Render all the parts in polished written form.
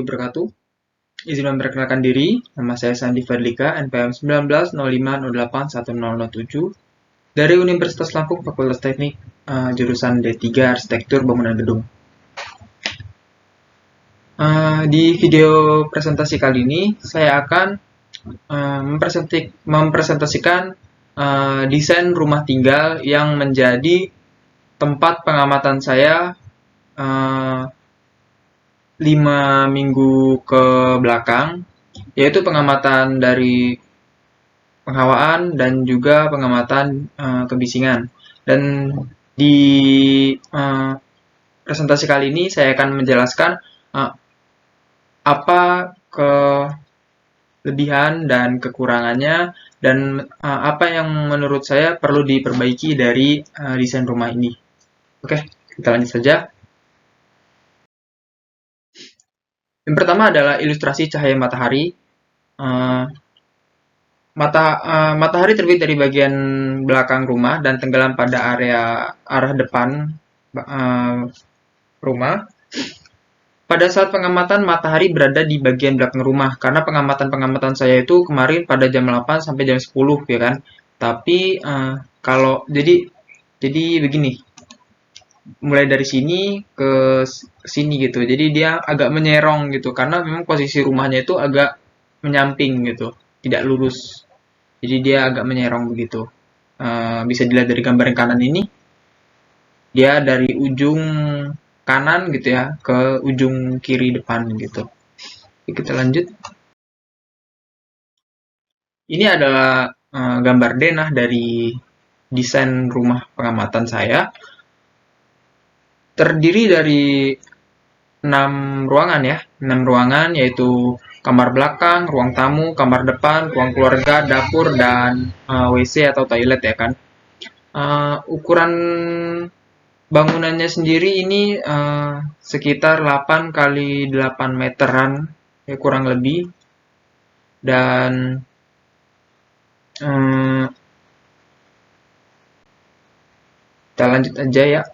wabarakatuh. Izin memperkenalkan diri, nama saya Sandi Fadlika, NPM 1905081007 dari Universitas Lampung Fakultas Teknik, jurusan D3 Arsitektur Bangunan Gedung. Di video presentasi kali ini, saya akan mempresentasikan desain rumah tinggal yang menjadi tempat pengamatan saya 5 minggu ke belakang, yaitu pengamatan dari penghawaan dan juga pengamatan kebisingan. Dan di presentasi kali ini saya akan menjelaskan apa kelebihan dan kekurangannya dan apa yang menurut saya perlu diperbaiki dari desain rumah ini. Oke, kita lanjut saja. Yang pertama adalah ilustrasi cahaya matahari. Matahari terbit dari bagian belakang rumah dan tenggelam pada arah depan rumah. Pada saat pengamatan, matahari berada di bagian belakang rumah, karena pengamatan saya itu kemarin pada jam 8 sampai jam 10, ya kan. Tapi jadi begini, mulai dari sini ke sini gitu. Jadi dia agak menyerong gitu, karena memang posisi rumahnya itu agak menyamping gitu, tidak lurus. Jadi dia agak menyerong begitu. Bisa dilihat dari gambar yang kanan ini, dia dari ujung kanan gitu ya ke ujung kiri depan gitu. Oke, kita lanjut. Ini adalah gambar denah dari desain rumah pengamatan saya. Terdiri dari 6 ruangan ya, 6 ruangan yaitu kamar belakang, ruang tamu, kamar depan, ruang keluarga, dapur, dan WC atau toilet ya kan. Ukuran bangunannya sendiri ini sekitar 8 kali 8 meteran ya kurang lebih. Dan kita lanjut aja ya.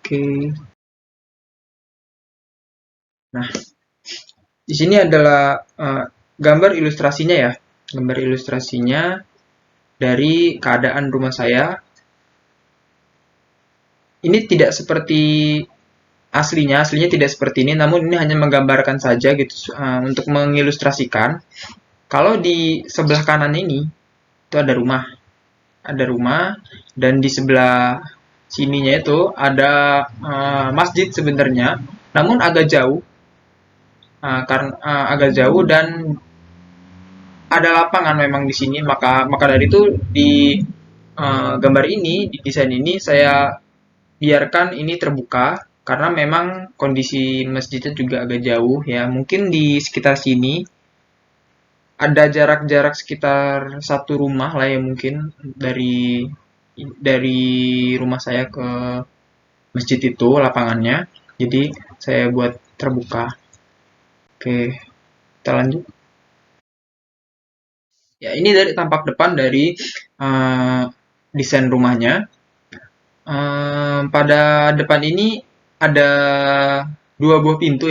Oke. Nah, di sini adalah gambar ilustrasinya ya. Gambar ilustrasinya dari keadaan rumah saya. Ini tidak seperti aslinya tidak seperti ini, namun ini hanya menggambarkan saja gitu untuk mengilustrasikan. Kalau di sebelah kanan ini itu ada rumah, dan di sebelah sininya itu ada masjid sebenarnya, namun agak jauh, dan ada lapangan memang di sini. Maka dari itu di gambar ini, di desain ini saya biarkan ini terbuka karena memang kondisi masjidnya juga agak jauh ya. Mungkin di sekitar sini ada jarak sekitar satu rumah lah ya, mungkin dari rumah saya ke masjid itu lapangannya. Jadi saya buat terbuka. Oke, kita lanjut. Ya, ini dari tampak depan dari desain rumahnya. Pada depan ini ada 2 buah pintu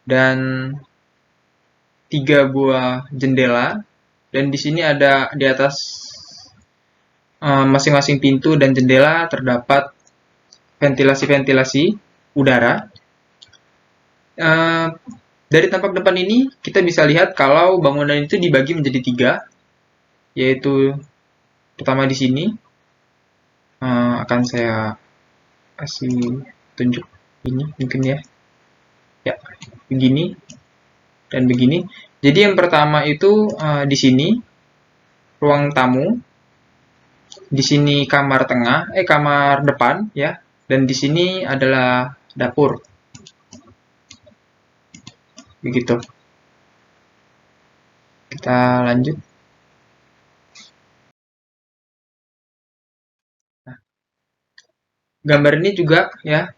dan 3 buah jendela, dan di sini ada di atas masing-masing pintu dan jendela terdapat ventilasi udara. Dari tampak depan ini kita bisa lihat kalau bangunan itu dibagi menjadi 3, yaitu pertama di sini akan saya kasih tunjuk ini mungkin ya. Ya, begini dan begini. Jadi yang pertama itu di sini ruang tamu, di sini kamar depan ya, dan di sini adalah dapur. Begitu. Kita lanjut. Nah, gambar ini juga ya.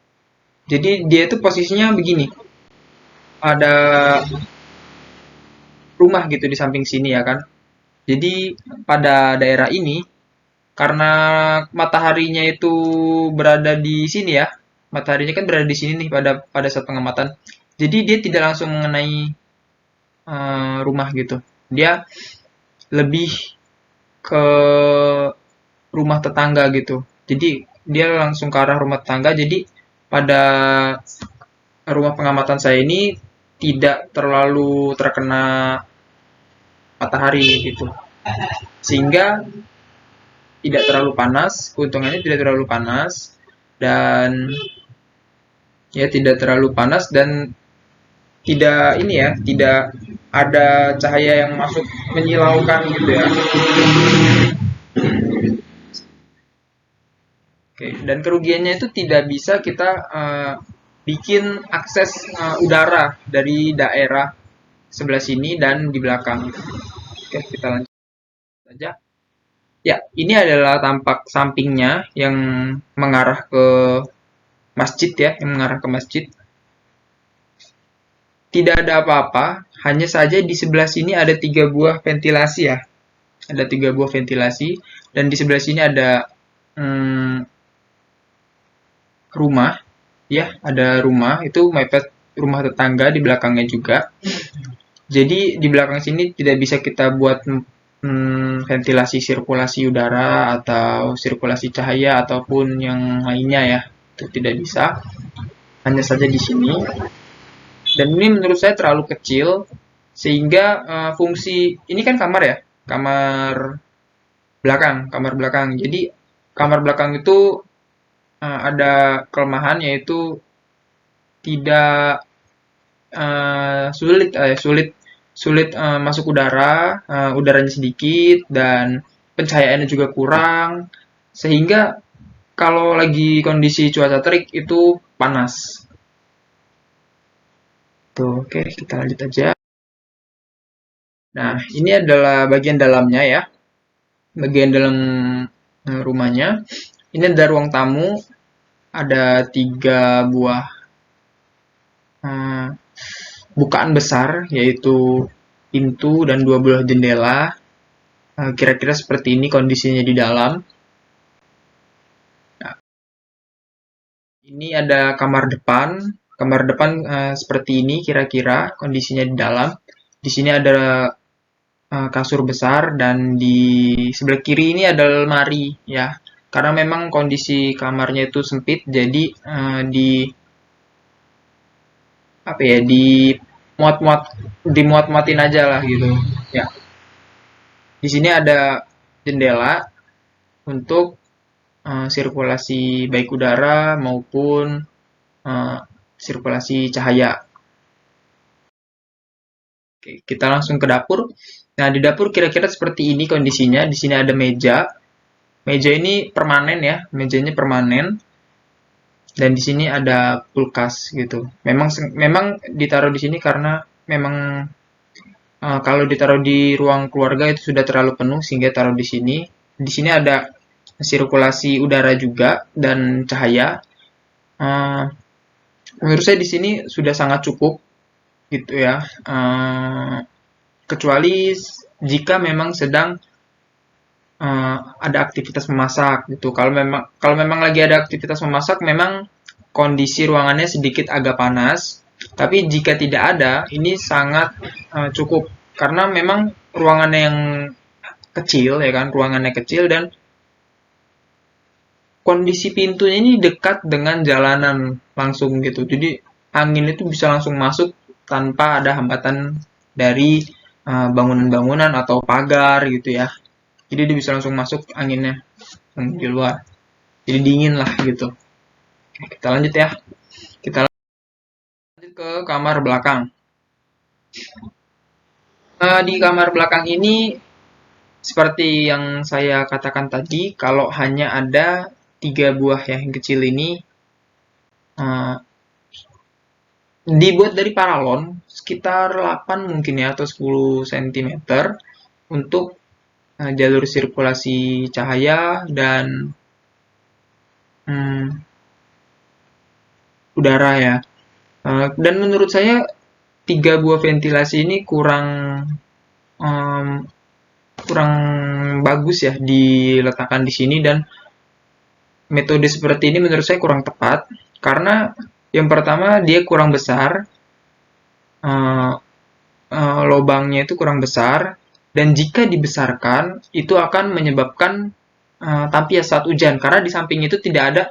Jadi dia itu posisinya begini. Ada rumah gitu di samping sini ya kan. Jadi pada daerah ini, karena mataharinya itu berada di sini ya, mataharinya kan berada di sini nih pada saat pengamatan. Jadi dia tidak langsung mengenai rumah gitu. Dia lebih ke rumah tetangga gitu. Jadi dia langsung ke arah rumah tetangga. Jadi pada rumah pengamatan saya ini tidak terlalu terkena matahari gitu. Sehingga tidak terlalu panas, keuntungannya tidak terlalu panas dan ya tidak terlalu panas dan tidak ini ya, tidak ada cahaya yang masuk menyilaukan gitu ya. Oke, dan kerugiannya itu tidak bisa kita bikin akses udara dari daerah sebelah sini dan di belakang. Oke, kita lanjut saja. Ya, ini adalah tampak sampingnya yang mengarah ke masjid ya, yang mengarah ke masjid. Tidak ada apa-apa, hanya saja di sebelah sini ada 3 buah ventilasi ya. Ada 3 buah ventilasi, dan di sebelah sini ada rumah, ya, ada rumah, itu mepet rumah tetangga di belakangnya juga. Jadi di belakang sini tidak bisa kita buat ventilasi sirkulasi udara atau sirkulasi cahaya ataupun yang lainnya ya. Itu tidak bisa. Hanya saja di sini. Dan ini menurut saya terlalu kecil sehingga fungsi ini kan kamar ya, kamar belakang. Jadi kamar belakang itu ada kelemahan yaitu tidak sulit masuk udara, udaranya sedikit dan pencahayaannya juga kurang sehingga kalau lagi kondisi cuaca terik itu panas. Tuh, oke, kita lanjut aja. Nah, ini adalah bagian dalamnya ya. Bagian dalam rumahnya. Ini ada ruang tamu. Ada 3 buah bukaan besar, yaitu pintu dan 2 buah jendela. Kira-kira seperti ini kondisinya di dalam. Nah, ini ada kamar depan. Kamar depan seperti ini kira-kira kondisinya di dalam. Di sini ada kasur besar dan di sebelah kiri ini ada lemari ya. Karena memang kondisi kamarnya itu sempit, jadi apa ya dimuat-muatin aja lah gitu ya. Di sini ada jendela untuk sirkulasi baik udara maupun sirkulasi cahaya. Oke, kita langsung ke dapur. Nah, di dapur kira-kira seperti ini kondisinya. Di sini ada meja. Meja ini permanen ya, mejanya permanen. Dan di sini ada kulkas gitu. Memang ditaruh di sini karena memang kalau ditaruh di ruang keluarga itu sudah terlalu penuh sehingga taruh di sini. Di sini ada sirkulasi udara juga dan cahaya. Menurut saya di sini sudah sangat cukup gitu ya. Kecuali jika memang sedang ada aktivitas memasak gitu. Kalau memang lagi ada aktivitas memasak, memang kondisi ruangannya sedikit agak panas. Tapi jika tidak ada, ini sangat cukup karena memang ruangannya yang kecil ya kan, ruangannya kecil dan kondisi pintunya ini dekat dengan jalanan langsung gitu. Jadi angin itu bisa langsung masuk tanpa ada hambatan dari bangunan-bangunan atau pagar gitu ya. Jadi dia bisa langsung masuk anginnya di luar. Jadi dingin lah gitu. Oke, kita lanjut ya. Kita lanjut ke kamar belakang. Di kamar belakang ini seperti yang saya katakan tadi, kalau hanya ada 3 buah yang kecil ini dibuat dari paralon sekitar 8 mungkin ya atau 10 cm untuk jalur sirkulasi cahaya dan udara ya. Dan menurut saya 3 buah ventilasi ini kurang bagus ya diletakkan di sini dan metode seperti ini menurut saya kurang tepat Karena yang pertama dia kurang besar, eh, lubangnya itu kurang besar, dan jika dibesarkan itu akan menyebabkan tampias saat hujan, karena di samping itu tidak ada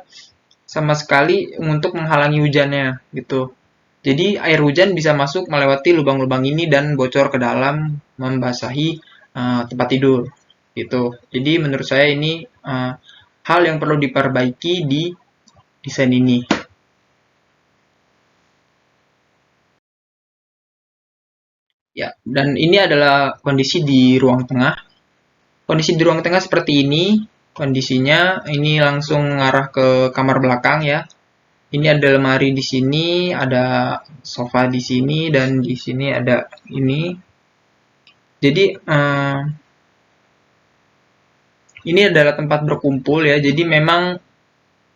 sama sekali untuk menghalangi hujannya gitu. Jadi air hujan bisa masuk melewati lubang-lubang ini dan bocor ke dalam, membasahi tempat tidur gitu. Jadi menurut saya ini hal yang perlu diperbaiki di desain ini. Ya, dan ini adalah kondisi di ruang tengah. Kondisi di ruang tengah seperti ini. Kondisinya ini langsung mengarah ke kamar belakang ya. Ini ada lemari di sini, ada sofa di sini, dan di sini ada ini. Jadi ini adalah tempat berkumpul ya. Jadi memang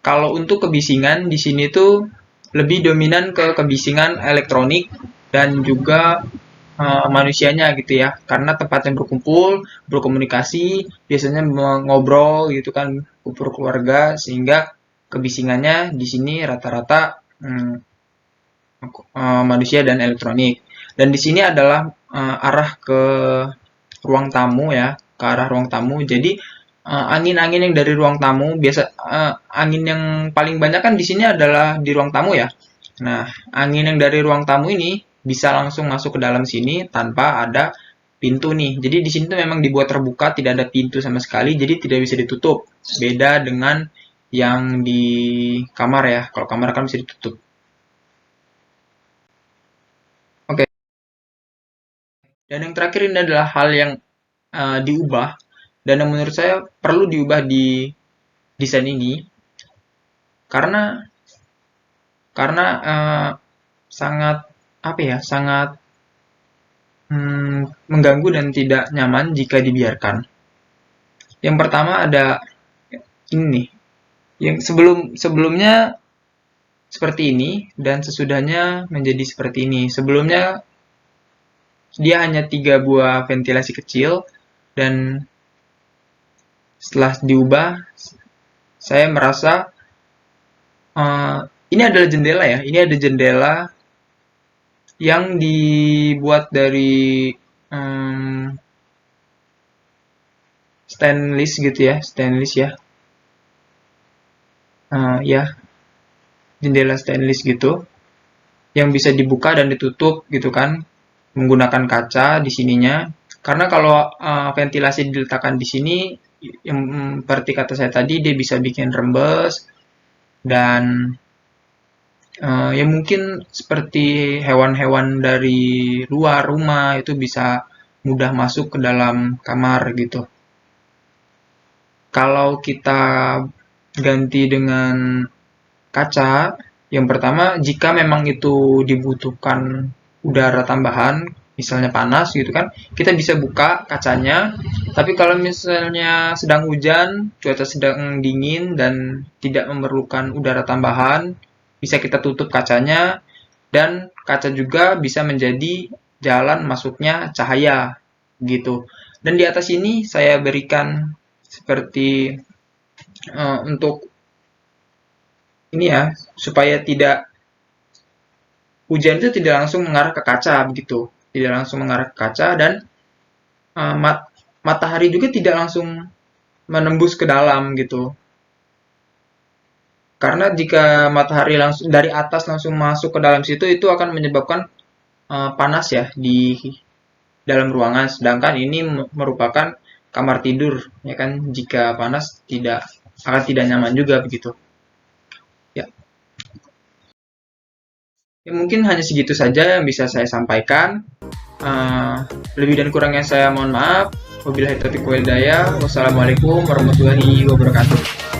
kalau untuk kebisingan di sini tuh lebih dominan ke kebisingan elektronik dan juga manusianya gitu ya. Karena tempat yang berkumpul, berkomunikasi, biasanya ngobrol gitu kan, kumpul keluarga, sehingga kebisingannya di sini rata-rata manusia dan elektronik. Dan di sini adalah arah ke ruang tamu ya, ke arah ruang tamu. Jadi angin-angin yang dari ruang tamu biasa angin yang paling banyak kan di sini adalah di ruang tamu ya. Nah, angin yang dari ruang tamu ini bisa langsung masuk ke dalam sini tanpa ada pintu nih. Jadi di sini tuh memang dibuat terbuka, tidak ada pintu sama sekali, jadi tidak bisa ditutup. Beda dengan yang di kamar ya. Kalau kamar kan bisa ditutup. Oke. Dan yang terakhir ini adalah hal yang diubah dan yang menurut saya perlu diubah di desain ini karena sangat apa ya, sangat mengganggu dan tidak nyaman jika dibiarkan. Yang pertama ada ini nih, yang sebelumnya seperti ini dan sesudahnya menjadi seperti ini. Sebelumnya dia hanya 3 buah ventilasi kecil, dan setelah diubah saya merasa ini adalah jendela ya. Ini ada jendela yang dibuat dari stainless gitu ya, stainless ya. Ya, jendela stainless gitu yang bisa dibuka dan ditutup gitu kan menggunakan kaca di sininya. Karena kalau ventilasi diletakkan di sini, yang seperti kata saya tadi, dia bisa bikin rembes dan ya mungkin seperti hewan-hewan dari luar rumah itu bisa mudah masuk ke dalam kamar gitu. Kalau kita ganti dengan kaca, yang pertama jika memang itu dibutuhkan udara tambahan, misalnya panas gitu kan, kita bisa buka kacanya. Tapi kalau misalnya sedang hujan, cuaca sedang dingin dan tidak memerlukan udara tambahan, bisa kita tutup kacanya, dan kaca juga bisa menjadi jalan masuknya cahaya gitu. Dan di atas ini saya berikan seperti untuk ini ya, supaya tidak hujan itu tidak langsung mengarah ke kaca begitu, tidak langsung mengarah ke kaca, dan matahari juga tidak langsung menembus ke dalam gitu. Karena jika matahari langsung dari atas langsung masuk ke dalam situ, itu akan menyebabkan panas ya di dalam ruangan. Sedangkan ini merupakan kamar tidur, ya kan? Jika panas tidak nyaman juga begitu. Ya, ya mungkin hanya segitu saja yang bisa saya sampaikan. Lebih dan kurangnya saya mohon maaf. Wabillahi taufiq wal hidayah. Wassalamualaikum warahmatullahi wabarakatuh.